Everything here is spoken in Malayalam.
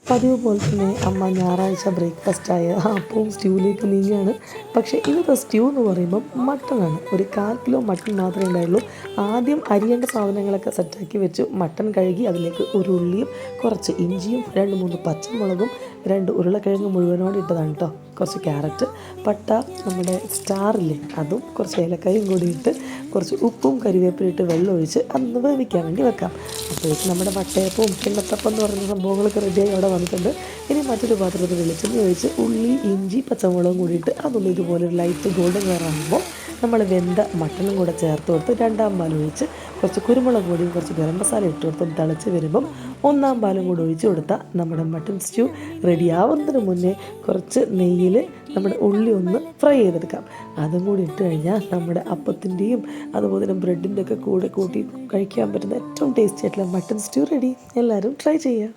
പതിവ് പോലെ തന്നെ അമ്മ ഞായറാഴ്ച ബ്രേക്ക്ഫാസ്റ്റായ അപ്പവും സ്റ്റ്യൂവിലേക്ക് നീങ്ങുകയാണ്. പക്ഷേ ഇന്നത്തെ സ്റ്റ്യൂ എന്ന് പറയുമ്പം മട്ടനാണ്. ഒരു 1/4 കിലോ മട്ടൺ മാത്രമേ ഉണ്ടായുള്ളൂ. ആദ്യം അരിയേണ്ട സാധനങ്ങളൊക്കെ സെറ്റാക്കി വെച്ചു. മട്ടൺ കഴുകി അതിലേക്ക് ഒരു ഉള്ളിയും കുറച്ച് ഇഞ്ചിയും 2-3 പച്ചമുളകും 2 ഉരുളക്കിഴങ്ങ് മുഴുവനോടെ ഇട്ടതാണ് കേട്ടോ. കുറച്ച് ക്യാരറ്റ്, പട്ട, നമ്മുടെ സ്റ്റാറില്ലേ അതും, കുറച്ച് ഏലക്കായും കൂടി ഇട്ട് കുറച്ച് ഉപ്പും കരിവേപ്പിലും ഇട്ട് വെള്ളം ഒഴിച്ച് അന്ന് വേവിക്കാൻ വേണ്ടി വെക്കാം. അപ്പോഴേക്കും നമ്മുടെ വട്ടയപ്പവും കിണ്ണത്തപ്പം എന്ന് പറയുന്ന സംഭവങ്ങളൊക്കെ റെഡിയായി അവിടെ വന്നിട്ടുണ്ട്. ഇനി മറ്റൊരു പാത്രത്തിൽ വെളിച്ചെണ്ണ ഒഴിച്ച് ഉള്ളി, ഇഞ്ചി, പച്ചമുളകും കൂടിയിട്ട് അതൊന്നും ഇതുപോലെ ഒരു ലൈറ്റ് ഗോൾഡൻ കളറാകുമ്പോൾ നമ്മൾ വെന്ത മട്ടനും കൂടെ ചേർത്ത് കൊടുത്ത് 2-ാം പാൽ ഒഴിച്ച് കുറച്ച് കുരുമുളക് പൊടിയും കുറച്ച് ഗരം മസാല ഇട്ട് കൊടുത്ത് തിളച്ച് വരുമ്പം 1-ാം പാലും കൂടെ ഒഴിച്ച് കൊടുത്താൽ നമ്മുടെ മട്ടൻ സ്റ്റ്യൂ റെഡിയാവുന്നതിന് മുന്നേ കുറച്ച് നെയ്യിൽ നമ്മുടെ ഉള്ളി ഒന്ന് ഫ്രൈ ചെയ്തെടുക്കാം. അതും കൂടി ഇട്ട് കഴിഞ്ഞാൽ നമ്മുടെ അപ്പത്തിൻ്റെയും അതുപോലെ തന്നെ ബ്രെഡിൻ്റെ ഒക്കെ കൂടെ കൂട്ടി കഴിക്കാൻ പറ്റുന്ന ഏറ്റവും ടേസ്റ്റി ആയിട്ടുള്ള മട്ടൻ സ്റ്റ്യൂ റെഡി. എല്ലാവരും ട്രൈ ചെയ്യുക.